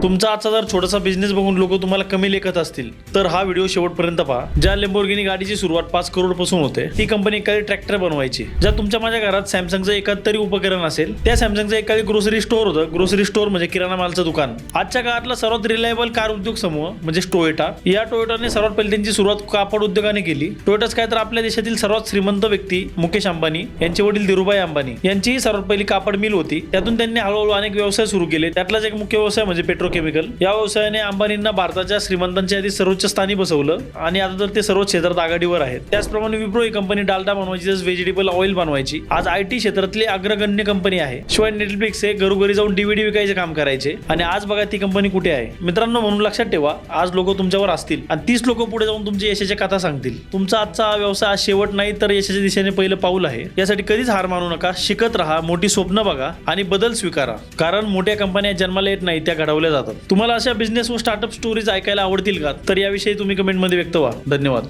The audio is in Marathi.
तुमचा आजचा जर छोटासा बिझनेस बघून लोक तुम्हाला कमी लेखत असतील तर हा व्हिडिओ शेवटपर्यंत पहा। ज्या लॅम्बोर्गिनी गाडीची सुरुवात 5 करोड पासून होते, ती कंपनी एखादी ट्रॅक्टर बनवायची। जर तुमच्या माझ्या घरात सॅमसंगचं एखादतरी उपकरण असेल, त्या सॅमसंगचं एखादी ग्रोसरी स्टोअर होतं। ग्रोसरी स्टोअर म्हणजे किराणा मालचं दुकान। आजच्या काळातला सर्वात रिलायबल कार उद्योग समूह म्हणजे टोयोटा। या टोयोटाने सर्वात पहिले त्यांची सुरुवात कापड उद्योगाने केली। टोयोटाच काय तर आपल्या देशातील सर्वात श्रीमंत व्यक्ती मुकेश अंबानी यांचे वडील धीरूभाई अंबानी यांची सर्वात पहिली कापड मिल होती। त्यातून त्यांनी हळूहळू अनेक व्यवसाय सुरू केले। त्यातलाच एक मुख्य व्यवसाय म्हणजे पेट्रोकेमिकल। या व्यवसायाने अंबानींना भारताच्या श्रीमंतांच्या यादीत सर्वोच्च स्थानी बसवलं आणि आता तर ते सर्व क्षेत्रात आघाडीवर आहेत। त्याचप्रमाणे विप्रो ही कंपनी डालडा बनवायची, तसंच व्हेजिटेबल ऑइल बनवायची। आज आयटी क्षेत्रातली अग्रगण्य कंपनी आहे। शिवाय नेटफ्लिक्स हे घरोघरी जाऊन डीव्हीडी विकायचे काम करायचे आणि आज बघा ती कंपनी कुठे आहे। मित्रांनो, म्हणून लक्षात ठेवा, आज लोक तुमच्यावर असतील आणि 30 लोक पुढे जाऊन तुमची यशाच्या कथा सांगतील। तुमचा आजचा व्यवसाय आज शेवट नाही तर यशाच्या दिशेने पहिलं पाऊल आहे। यासाठी कधीच हार मानू नका, शिकत राहा, मोठी स्वप्न बघा आणि बदल स्वीकारा। कारण मोठ्या कंपन्या जन्माला येत नाही, त्या घडवल्या जातात। तुम्हाला अशा बिझनेस व स्टार्टअप स्टोरीज ऐकायला आवडतील का? तर याविषयी तुम्ही कमेंटमध्ये व्यक्त व्हा। धन्यवाद।